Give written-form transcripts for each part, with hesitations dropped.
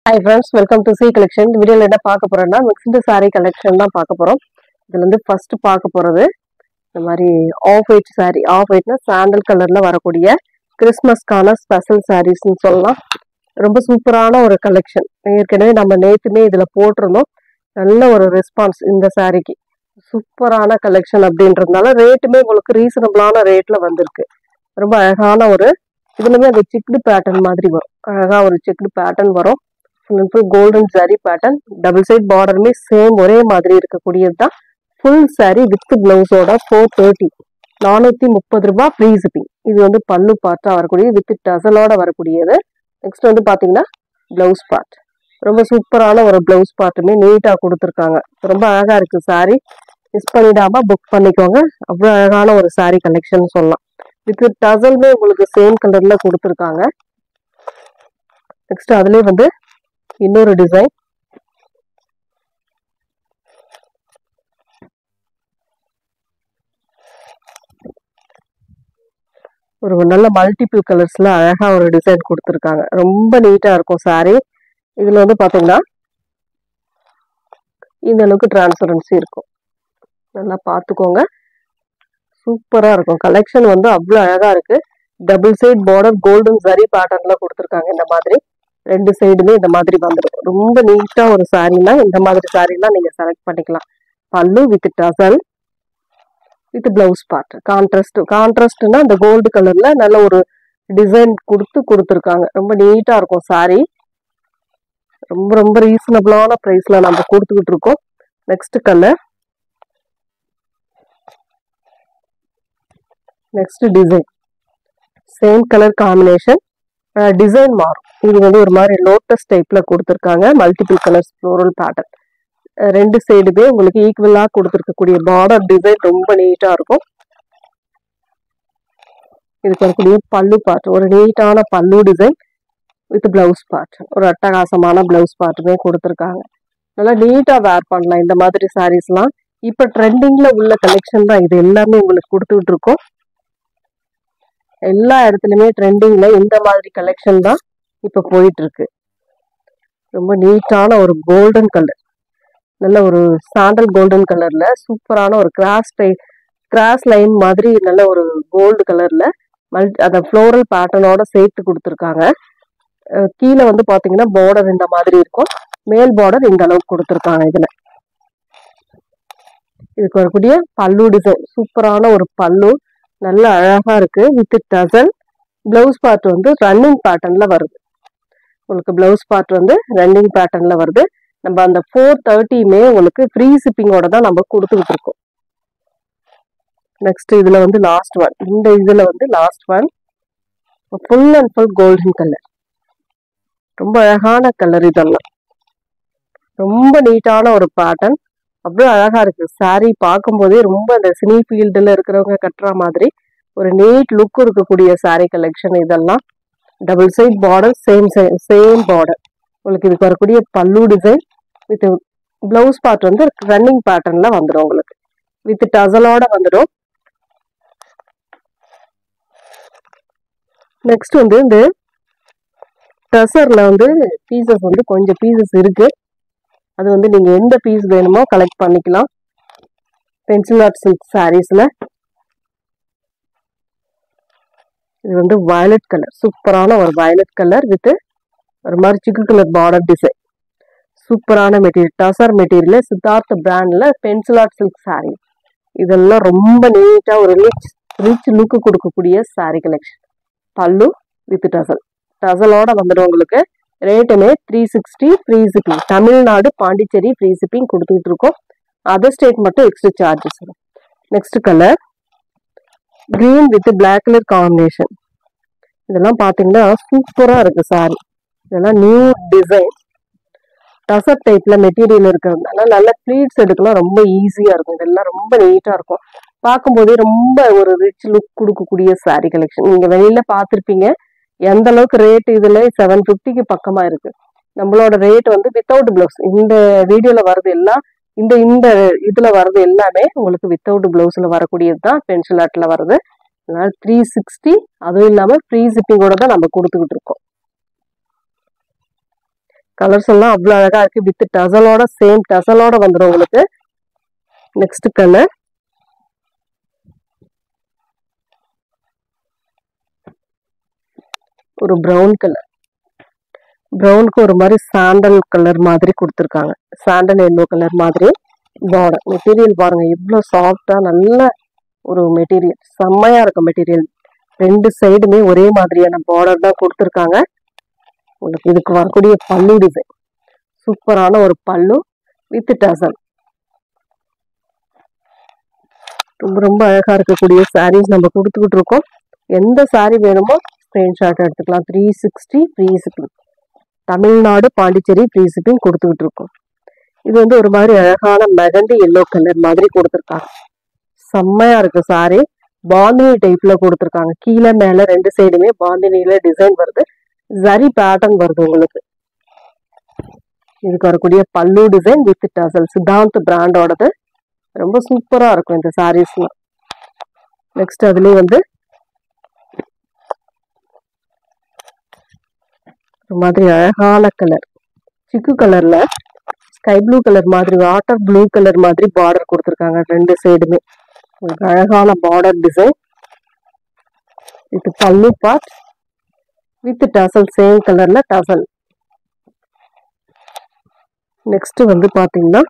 Hi friends, welcome to C collection. இந்த வீடியோல என்ன பார்க்க போறோம்னா mixed saree collection தான் பார்க்க போறோம். இதுல வந்து first பார்க்க போறது இந்த மாதிரி ஆஃப் ஒயிட் saree. ஆஃப் ஒயிட்னா சாண்டல் கலர்ல வரக்கூடிய கிறிஸ்மஸ்க்கான ஸ்பெஷல் sarees னு சொல்லலாம். ரொம்ப சூப்பரான ஒரு கலெக்ஷன். ஏற்கனவே நம்ம நேத்துமே இதுல போட்டிருந்தோம். நல்ல ஒரு ரெஸ்பான்ஸ் இந்த சாரிக்கு. சூப்பரான கலெக்ஷன் அப்படின்றதுனால ரேட்டுமே உங்களுக்கு ரீசனபிளான ரேட்ல வந்திருக்கு. ரொம்ப அழகான ஒரு இதுலயுமே அந்த செக்டு பேட்டர்ன் மாதிரி வரும். அழகா ஒரு செக்டு பேட்டர்ன் வரும். Full golden sari pattern, double side பார்டருமே சேம் ஒரே மாதிரி இருக்கக்கூடியது தான். ஃபுல் சாரி வித் பிளவுஸோட 430, 430 ரூபாய் ஃப்ரீ ஷிப்பிங். இது வந்து பல்லு பார்ட்டா வரக்கூடிய வித் டசலோட வரக்கூடியது. நெக்ஸ்ட் வந்து பாத்தீங்கன்னா பிளவுஸ் பார்ட். ரொம்ப சூப்பரான ஒரு பிளவுஸ் பார்ட்டுமே நீட்டா கொடுத்துருக்காங்க. ரொம்ப அழகா இருக்கு சாரி. மிஸ் பண்ணிடாம புக் பண்ணிக்கோங்க. அவ்வளோ அழகான ஒரு சாரி கலெக்ஷன் சொல்லலாம். வித் டசல்மே உங்களுக்கு சேம் கலர்ல கொடுத்துருக்காங்க. நெக்ஸ்ட் அதுலயே வந்து இன்னொரு டிசைன். ஒரு நல்ல மல்டிபிள் கலர்ஸ்ல அழகா ஒரு டிசைன் கொடுத்துருக்காங்க. ரொம்ப நீட்டா இருக்கும் சாரி. இதுல வந்து பாத்தீங்கன்னா இந்த அளவுக்கு டிரான்ஸ்பரன்சி இருக்கும். நல்லா பாத்துக்கோங்க. சூப்பரா இருக்கும். கலெக்ஷன் வந்து அவ்வளவு அழகா இருக்கு. டபுள் சைட் பார்டர் கோல்டன் சரி பேட்டர்ன்ல கொடுத்துருக்காங்க. இந்த மாதிரி ரெண்டு சைடுமே இந்த மாதிரி வந்துடும். ரொம்ப நீட்டா ஒரு சாரீனா இந்த மாதிரி சாரீலாம் நீங்க செலக்ட் பண்ணிக்கலாம். Pallu with tassel with blouse part. கான்ட்ராஸ்ட்னா இந்த கோல்டு கலர்ல நல்ல ஒரு டிசைன் கொடுத்துருக்காங்க. ரொம்ப நீட்டா இருக்கும் சாரி. ரொம்ப ரொம்ப ரீசனபிளான பிரைஸ்ல நம்ம கொடுத்துக்கிட்டு இருக்கோம். Next colour, next design. Same colour combination, design மாறும். இது வந்து ஒரு மாதிரி லோட்டஸ் டைப்ல கொடுத்துருக்காங்க. Multiple colours floral pattern. ரெண்டு சைடுமே உங்களுக்கு ஈக்குவலா கொடுத்துருக்கக்கூடிய பார்டர் டிசைன் ரொம்ப நீட்டா இருக்கும். இதுக்கு வரக்கூடிய பல்லு பார்ட், ஒரு நீட்டான பல்லு டிசைன் வித் பிளவுஸ் பார்ட். ஒரு அட்டகாசமான பிளவுஸ் பார்ட்டுமே கொடுத்துருக்காங்க. நல்லா நீட்டா வேர் பண்ணலாம் இந்த மாதிரி சாரீஸ்லாம். இப்ப ட்ரெண்டிங்ல உள்ள கலெக்ஷன் தான் இது எல்லாமே உங்களுக்கு கொடுத்துக்கிட்டு இருக்கோம். எல்லா இடத்துலயுமே ட்ரெண்டிங்ல இந்த மாதிரி கலெக்ஷன் தான் இப்ப போயிட்டு இருக்கு. ரொம்ப நீட்டான ஒரு கோல்டன் கலர், நல்ல ஒரு சாண்டல் கோல்டன் கலர்ல சூப்பரான ஒரு கிராஸ் லைன் மாதிரி நல்ல ஒரு கோல்டு கலர்ல அந்த ஃப்ளோரல் பேட்டர்னோட சேர்த்து கொடுத்துருக்காங்க. கீழே வந்து பாத்தீங்கன்னா பார்டர் இந்த மாதிரி இருக்கும். மேல் பார்டர் இந்த அளவுக்கு கொடுத்துருக்காங்க. இதுக்கு வரக்கூடிய பல்லு டிசைன் சூப்பரான ஒரு பல்லு, நல்ல அழகா இருக்கு. வித் டசல் பிளவுஸ் பார்ட் வந்து ரன்னிங் பேட்டர்ன்ல வருது. உங்களுக்கு பிளவுஸ் பார்ட் வந்து ரன்னிங் பேட்டர்ன்ல வருது. நம்ம அந்த 430மே உங்களுக்கு ஃப்ரீ ஷிப்பிங்கோட தான் நம்ம கொடுத்துக்கிட்டு இருக்கோம். நெக்ஸ்ட் இதுல வந்து லாஸ்ட் ஒன். இந்த இதுல வந்து last one full and full golden colour. ரொம்ப அழகான கலர். இதெல்லாம் ரொம்ப நீட்டான ஒரு பேட்டர்ன். அவ்வளவு அழகா இருக்கு சாரி. பார்க்கும் போதே ரொம்ப அந்த சினி ஃபீல்டுல இருக்கிறவங்க கட்டுற மாதிரி ஒரு நீட் லுக் இருக்கக்கூடிய சாரி கலெக்ஷன் இதெல்லாம். Double side border, same border. உங்களுக்கு இதுக்கு வரக்கூடிய பல்லு டிசைன் வித் பிளவுஸ் பார்ட் வந்து ரன்னிங் பேட்டர்ன்ல வந்துடும். உங்களுக்கு வித் டசலோட வந்துடும். நெக்ஸ்ட் வந்து இந்த டசர்ல வந்து பீசஸ் வந்து கொஞ்சம் பீசஸ் இருக்கு. அது வந்து நீங்க எந்த பீஸ் வேணுமோ கலெக்ட் பண்ணிக்கலாம். பென்சில் ஆர்ட் சில்க் சாரீஸ்ல இது வந்து வயலட் கலர், சூப்பரான ஒரு வயலட் கலர் வித் ஒரு மாதிரி சிக்கு கலர் பார்டர் டிசைன். சூப்பரான மெட்டீரியல், டசர் மெட்டீரியல், சித்தார்த் பிராண்ட்ல பென்சில் ஆர்ட் சில்க் சாரி. இதெல்லாம் ரொம்ப நீட்டா ஒரு ரிச் லுக் கொடுக்கக்கூடிய சாரி கலெக்ஷன். பல்லு வித் டசலோட வந்துடும். உங்களுக்கு ரேட்டுமே 360 free shipping. Tamil Nadu, Pondicherry free shipping கொடுத்துட்டு இருக்கோம். அதர் ஸ்டேட் மட்டும் extra charges. Next colour green with black colour combination. இதெல்லாம் பாத்தீங்கன்னா சூப்பரா இருக்கு சாரி. இதெல்லாம் நியூ டிசைன். டசர் டைப்ல மெட்டீரியல் இருக்கிறதுனால நல்ல ப்ளீட்ஸ் எடுக்கலாம். ரொம்ப ஈஸியா இருக்கும். இதெல்லாம் ரொம்ப நீட்டா இருக்கும். பார்க்கும்போதே ரொம்ப ஒரு ரிச் லுக் கொடுக்கக்கூடிய சாரி கலெக்ஷன். நீங்க வெளியில பார்த்துருப்பீங்க எந்த அளவுக்கு ரேட். இதுல 750க்கு பக்கமா இருக்கு. நம்மளோட ரேட் வந்து வித்தவுட் பிளவுஸ். இந்த வீடியோல வர்றது எல்லாம் இந்த இதுல வர்றது எல்லாமே உங்களுக்கு வித்தவுட் பிளவுஸ்ல வரக்கூடியது தான். பென்சில் ஆர்ட்ல வருது. அதனால 360, அதுவும் இல்லாம ஃப்ரீ ஷிப்பிங்கோட தான் நம்ம கொடுத்துக்கிட்டு இருக்கோம். கலர்ஸ் எல்லாம் அவ்வளோ அழகா இருக்கு. வித் டசலோட சேம் டசலோட வந்துடும் உங்களுக்கு. நெக்ஸ்ட் கலர் ஒரு ப்ரௌன் கலர். ப்ரௌனுக்கு ஒரு மாதிரி சாண்டல் கலர் மாதிரி கொடுத்துருக்காங்க. சாண்டல் எல்லோ கலர் மாதிரி பார்டர். மெட்டீரியல் பாருங்க எவ்வளோ சாஃப்டா நல்ல ஒரு மெட்டீரியல். செம்மையா இருக்கும் மெட்டீரியல். ரெண்டு சைடுமே ஒரே மாதிரியான பார்டர் தான் கொடுத்துருக்காங்க. உங்களுக்கு இதுக்கு வரக்கூடிய பல்லு டிசைன் சூப்பரான ஒரு பல்லு வித் டசல். ரொம்ப ரொம்ப அழகா இருக்கக்கூடிய சாரீஸ் நம்ம கொடுத்துக்கிட்டு இருக்கோம். எந்த சாரீ வேணுமோ ஸ்கிரீன்ஷாட் எடுத்துக்கலாம். 360 free shipping. Tamil Nadu Pondicherry free shipping கொடுத்துக்கிட்டு இருக்கோம். இது வந்து ஒரு மாதிரி அழகான மெகந்தி எல்லோ கலர் மாதிரி கொடுத்துருக்காங்க. செம்மையா இருக்கு சாரி. பாந்தினி டைப்ல கொடுத்துருக்காங்க. கீழே மேல ரெண்டு சைடுமே பாந்தினியில டிசைன் வருது. ஜரி பேட்டர்ன் வருது உங்களுக்கு. இதுக்கு வரக்கூடிய பல்லு டிசைன் வித் டசல். சித்தாந்த் பிராண்டோடது. ரொம்ப சூப்பரா இருக்கும் இந்த சாரீஸ்லாம். நெக்ஸ்ட் அதுலயே வந்து ஒரு மாதிரி அழகான கலர் சிக்கு கலர்ல ஸ்கை ப்ளூ கலர் மாதிரி வாட்டர் ப்ளூ கலர் மாதிரி பார்டர் கொடுத்துருக்காங்க. ரெண்டு சைடுமே உங்களுக்கு அழகான பார்டர் டிசைன் வித் பல்லு பார்ட் வித் டசல். சேம் கலர்ல டசல். நெக்ஸ்ட் வந்து பாத்தீங்கன்னா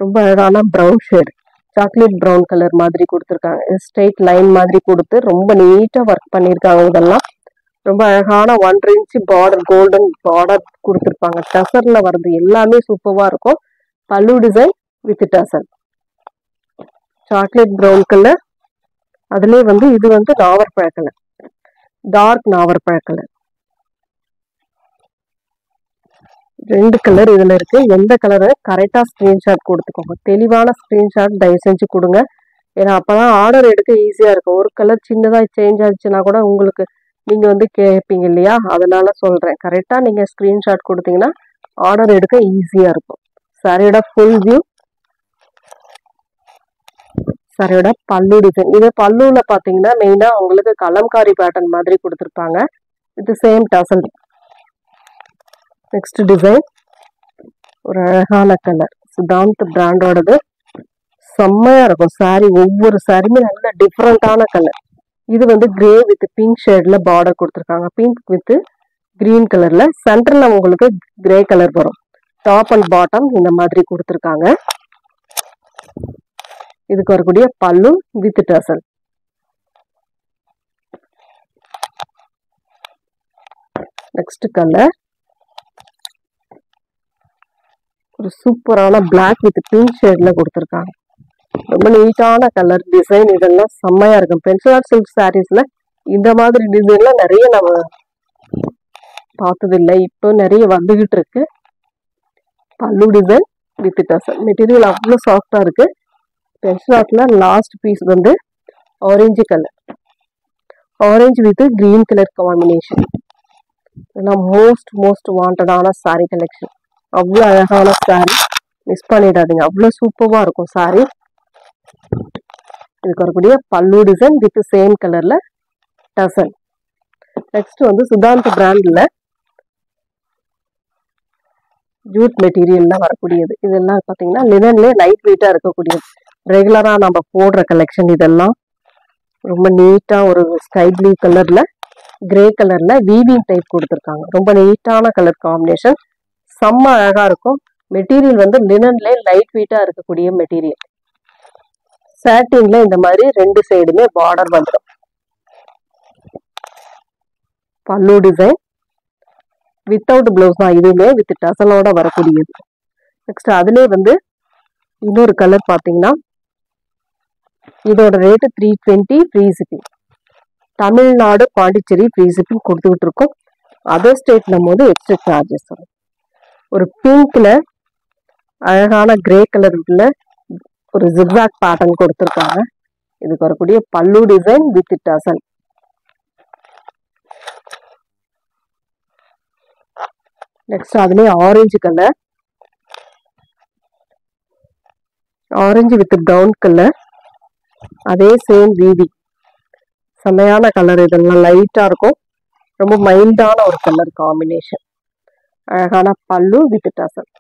ரொம்ப அழகான brown shade chocolate brown colour மாதிரி கொடுத்துருக்காங்க. ஸ்ட்ரெயிட் லைன் மாதிரி கொடுத்து ரொம்ப நீட்டா ஒர்க் பண்ணியிருக்காங்க. இதெல்லாம் ரொம்ப அழகான 1 இன்ச் பார்டர் கோல்டன் பார்டர் கொடுத்துருப்பாங்க. டசர்ல வருது எல்லாமே சூப்பரா இருக்கும். Pallu design with tassel. Chocolate brown colour. அதுலயே வந்து இது வந்து நாவற்பழ கலர். டார்க் நாவற்பழ கலர். ரெண்டு கலர் இதுல இருக்கு. எந்த கலரை கரெக்டா ஸ்கிரீன்ஷாட் கொடுத்துக்கோங்க. தெளிவான ஸ்கிரீன்ஷாட் தயவு செஞ்சு கொடுங்க. ஏன்னா அப்பதான் ஆர்டர் எடுக்க ஈஸியா இருக்கும். ஒரு கலர் சின்னதா சேஞ்ச் ஆச்சுன்னா கூட உங்களுக்கு நீங்க வந்து கேட்பீங்க இல்லையா, அதனால சொல்றேன். கரெக்டா நீங்க ஸ்கிரீன்ஷாட் கொடுத்தீங்கன்னா ஆர்டர் எடுக்க ஈஸியா இருக்கும். சாரியோட ஃபுல் வியூ. சாரியோட பல்லு டிசைன். இது பல்லுல பாத்தீங்கன்னா மெயினா உங்களுக்கு கலம்காரி பேட்டர்ன் மாதிரி கொடுத்துருப்பாங்க. இது சேம் டசல். நெக்ஸ்ட் டிசைன் ஒரு அழகான கலர். சித்தாந்த் பிராண்டோடது. செம்மையா இருக்கும் சாரி. ஒவ்வொரு சாரியுமே நல்ல டிஃப்ரெண்டான கலர். இது வந்து கிரே வித் பிங்க் ஷேட்ல பார்டர் கொடுத்துருக்காங்க. பிங்க் வித் கிரீன் கலர்ல சென்டர்ல உங்களுக்கு கிரே கலர் வரும். டாப் அண்ட் பாட்டம் இந்த மாதிரி கொடுத்துருக்காங்க. இதுக்கு வரக்கூடிய pallu with tassel. Next colour ஒரு சூப்பரான பிளாக் வித் பிங்க் ஷேட்ல கொடுத்துருக்காங்க. ரொம்ப நீட்டான கலர் டிசைன். இதெல்லாம் செம்மையா இருக்கும். பென்சில் ஆர்ட் சில்க் சாரீஸ்ல இந்த மாதிரி டிசைன்லாம் நிறைய நம்ம பார்த்தது இல்லை. இப்போ நிறைய வந்துகிட்டு இருக்கு. பல்லு டிசைன் வித் டசல். மெட்டீரியல் அவ்வளோ சாஃப்டா இருக்கு. பென்சில் ஆர்ட்ல லாஸ்ட் பீஸ் வந்து orange colour. Orange with green colour combination. இதெல்லாம் மோஸ்ட் வாண்டடான சாரி கலெக்ஷன். அவ்வளோ அழகான சாரி. மிஸ் பண்ணிடாதீங்க. அவ்வளோ சூப்பரா இருக்கும் சாரி. இதுக்கு வரக்கூடிய பல்லு டிசைன் வித் சேம் கலர்ல டசல். நெக்ஸ்ட் வந்து சித்தாந்த் பிராண்ட்ல ஜூட் மெட்டீரியல்ல வரக்கூடியது. இதெல்லாம் பாத்தீங்கன்னா லினன்ல லைட் வெயிட்டா இருக்கக்கூடியது. ரெகுலரா நம்ம போடுற கலெக்ஷன். இதெல்லாம் ரொம்ப நீட்டா ஒரு ஸ்கை ப்ளூ கலர்ல கிரே கலர்ல வீவிங் டைப் கொடுத்துருக்காங்க. ரொம்ப நீட்டான கலர் காம்பினேஷன். செம்ம அழகா இருக்கும். மெட்டீரியல் வந்து லினன்ல லைட் வெயிட்டா இருக்கக்கூடிய மெட்டீரியல். சாட்டின்ல இந்த மாதிரி ரெண்டு சைடுமே பார்டர் வந்துடும். பல்லு டிசைன் வித்தவுட் பிளவுஸ் தான். இதுவுமே வித் டசலோட வரக்கூடியது. நெக்ஸ்ட் அதுலேயே வந்து இன்னொரு கலர் பார்த்தீங்கன்னா இதோட rate 320 free shipping. Tamil Nadu Pondicherry free shipping கொடுத்துக்கிட்டு இருக்கோம். அதர் ஸ்டேட்ல போது எக்ஸ்ட்ரா சார்ஜஸ் வரும். ஒரு பிங்க்ல அழகான கிரே கலர்ல ஒரு ஜிக்ஸாக் பேட்டர்ன் கொடுத்துருக்காங்க. இதுக்கு வரக்கூடிய பல்லு டிசைன் வித் டசல். நெக்ஸ்ட் அதுலயே orange colour. Orange with brown colour. அதே சேம் வீவி. செமையான கலர், இதெல்லாம் லைட்டா இருக்கும், ரொம்ப மைல்டான ஒரு கலர் காம்பினேஷன். அழகான பல்லு வித் டசல்.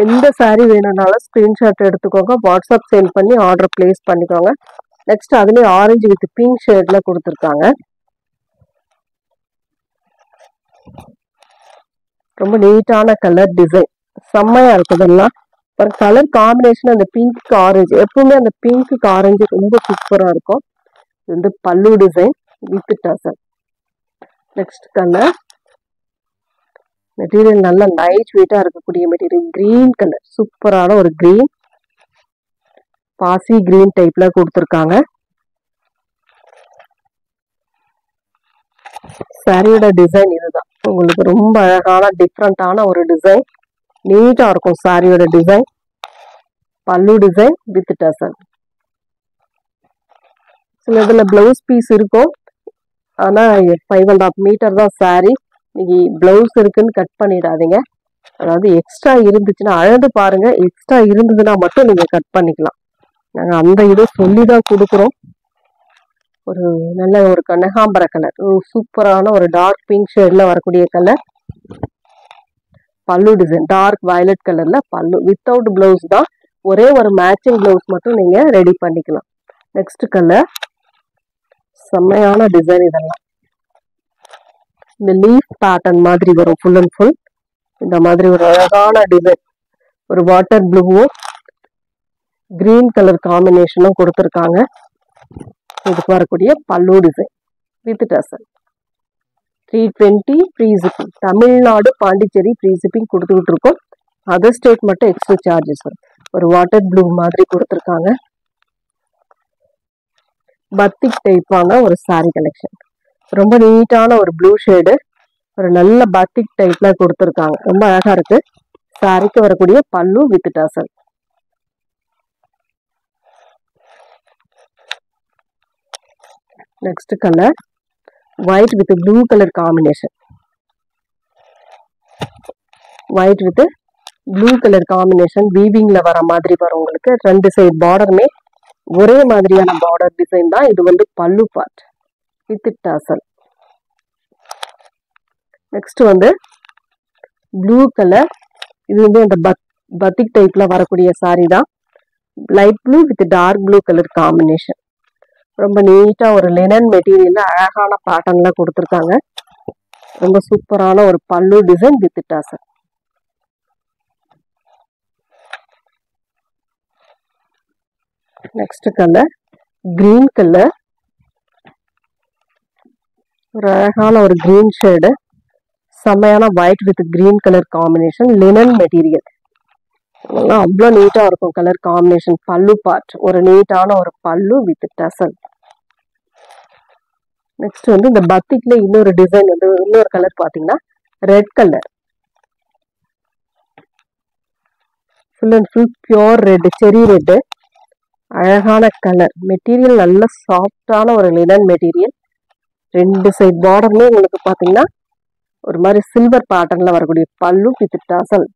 எந்த சாரீ வேணும்னாலும் ஸ்கிரீன்ஷாட் எடுத்துக்கோங்க, வாட்ஸ்அப் சென்ட் பண்ணி ஆர்டர் பிளேஸ் பண்ணிக்கோங்க. நெக்ஸ்ட் அதுலயே ஆரஞ்சு வித் பிங்க் ஷேட்ல கொடுத்துருக்காங்க. ரொம்ப நீட்டான கலர் டிசைன், செம்மையா இருக்குதெல்லாம். ஒரு கலர் காம்பினேஷன் அந்த பிங்க்கு ஆரஞ்சு, எப்பவுமே அந்த பிங்க்கு ஆரஞ்சு ரொம்ப சூப்பரா இருக்கும். இது வந்து பல்லு design with tassel. Next colour material நல்ல லைட் வெயிட்டா இருக்கக்கூடிய மெட்டீரியல், கிரீன் கலர், சூப்பரான ஒரு கிரீன், பாசி கிரீன் டைப்ல கொடுத்துருக்காங்க. சாரியோட டிசைன் இதுதான். உங்களுக்கு ரொம்ப அழகான டிஃப்ரெண்டான ஒரு டிசைன், நீட்டா இருக்கும் சாரியோட டிசைன். பல்லு டிசைன் வித் டசல். சில இதுல பிளவுஸ் பீஸ் இருக்கும், ஆனா 5.5 மீட்டர் தான் சாரி. இன்னைக்கு பிளவுஸ் இருக்குன்னு கட் பண்ணிடாதீங்க. அதாவது எக்ஸ்ட்ரா இருந்துச்சுன்னா அழகு பாருங்க, எக்ஸ்ட்ரா இருந்ததுன்னா மட்டும் நீங்க கட் பண்ணிக்கலாம். நாங்க அந்த இதை சொல்லிதான் கொடுக்குறோம். ஒரு நல்ல ஒரு கனகாம்பர கலர், சூப்பரான ஒரு டார்க் பிங்க் ஷேட்ல வரக்கூடிய கலர். பல்லு டிசைன் டார்க் வயலட் கலர்ல பல்லு, வித்தவுட் பிளவுஸ் தான், ஒரே ஒரு மேட்சிங் பிளவுஸ் மட்டும் நீங்க ரெடி பண்ணிக்கலாம். நெக்ஸ்ட் கலர், செம்மையான டிசைன் இதெல்லாம். இந்த லீஃப் பேட்டர்ன் மாதிரி வரும், ஃபுல் அண்ட் ஃபுல் இந்த மாதிரி ஒரு அழகான டிசைன். ஒரு வாட்டர் ப்ளூவும் கிரீன் கலர் காம்பினேஷனும் கொடுத்துருக்காங்க. இதுக்கு வரக்கூடிய பல்லு design with டசல். 320 free shipping. Tamil Nadu Pondicherry free shipping கொடுத்துக்கிட்டு இருக்கோம். அதர் ஸ்டேட் மட்டும் எக்ஸ்ட்ரா சார்ஜஸ் வரும். ஒரு வாட்டர் ப்ளூ மாதிரி கொடுத்துருக்காங்க. பத்திக் டைப்பான ஒரு சாரி கலெக்ஷன், ரொம்ப நீட்டான ஒரு ப்ளூ ஷேடு, ஒரு நல்ல பத்திக் டைப்ல கொடுத்துருக்காங்க, ரொம்ப அழகா இருக்கு. சாரிக்கு வரக்கூடிய pallu with tassel. Next colour white with blue colour combination. White with blue colour combination வீவிங்ல வர மாதிரி வரும் உங்களுக்கு. ரெண்டு சைடு பார்டருமே ஒரே மாதிரியான பார்டர் டிசைன் தான். இது வந்து பல்லு பார்ட் வித் டசல். நெக்ஸ்ட் வந்து ப்ளூ கலர், இது வந்து இந்த பத்திக் டைப்ல வரக்கூடிய சாரி தான். Light blue with dark blue colour combination. ரொம்ப நீட்டா ஒரு லினன் மெட்டீரியல்ல அழகான பேட்டர்ன்ல கொடுத்துருக்காங்க. ரொம்ப சூப்பரான ஒரு பல்லு design with tassel. Next colour green colour, ஒரு அழகான ஒரு கிரீன் ஷேடு, செம்மையான white with green colour combination, linen material. அவ்வளோ நீட்டா இருக்கும் கலர் காம்பினேஷன். பல்லு பார்ட் ஒரு நீட்டான ஒரு பல்லு வித் டசல். நெக்ஸ்ட் வந்து இந்த பத்திக்ல இன்னொரு டிசைன் வந்து இன்னொரு கலர் பாத்தீங்கன்னா red colour, full and full pure red, செரி ரெட், அழகான கலர். மெட்டீரியல் நல்ல சாஃப்டான ஒரு லினன் மெட்டீரியல். ரெண்டு சைட் பார்டர்மே உங்களுக்கு பாத்தீங்கன்னா ஒரு மாதிரி சில்வர் பேட்டர்ன்ல வரக்கூடிய பல்லு வித் டசல்.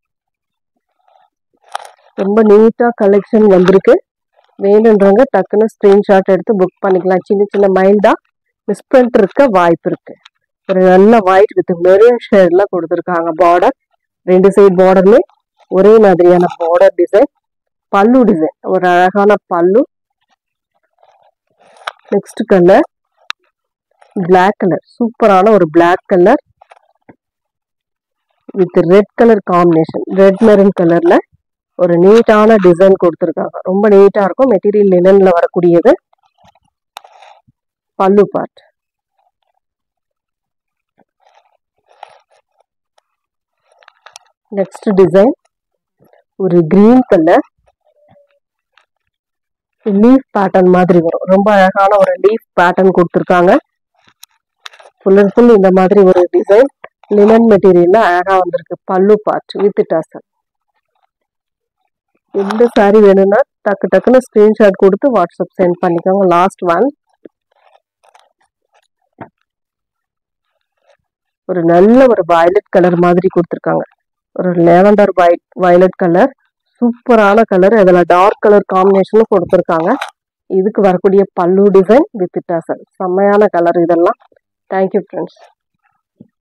ரொம்ப நீட்டா கலெக்ஷன் வந்திருக்கு. வேணுன்றவங்க டக்குன்னு ஸ்கிரீன்ஷாட் எடுத்து புக் பண்ணிக்கலாம். சின்ன சின்ன மைல்டா மிஸ்பிரிண்ட் இருக்க வாய்ப்பு இருக்கு. ஒரு நல்ல ஒயிட் வித் மெரூன் ஷேட்ல கொடுத்துருக்காங்க பார்டர். ரெண்டு சைட் பார்டர்ல ஒரே மாதிரியான பார்டர் டிசைன். பல்லு டிசைன் ஒரு அழகான பல்லு. நெக்ஸ்ட் கலர் பிளாக் கலர், சூப்பரான ஒரு black colour with red colour combination. Red maroon கலர்ல ஒரு நீட்டான டிசைன் கொடுத்துருக்காங்க. ரொம்ப நீட்டா இருக்கும். மெட்டீரியல் லினன்ல வரக்கூடியது. பல்லு பார்ட். நெக்ஸ்ட் டிசைன் ஒரு கிரீன் கலர், லீஃப் பேட்டர்ன் மாதிரி வரும். ரொம்ப அழகான ஒரு லீஃப் பேட்டர்ன் கொடுத்துருக்காங்க. ஃபுல் அண்ட் ஃபுல் இந்த மாதிரி ஒரு டிசைன் லினன் மெட்டீரியல்ல அழகா வந்திருக்கு. பல்லு பார்ட் வித் டசல். எந்த சாரி வேணும்னா டக்கு டக்குன்னு ஸ்கிரீன்ஷாட் கொடுத்து வாட்ஸ்அப் சென்ட் பண்ணிக்கோங்க. லாஸ்ட் ஒன் ஒரு நல்ல ஒரு வயலட் கலர் மாதிரி கொடுத்துருக்காங்க. ஒரு லேவண்டர் வயலட் கலர், சூப்பரான கலர். அதில் டார்க் கலர் காம்பினேஷனும் கொடுத்துருக்காங்க. இதுக்கு வரக்கூடிய பல்லு டிசைன் வித் டசல். செம்மையான கலர் இதெல்லாம். Thank you friends.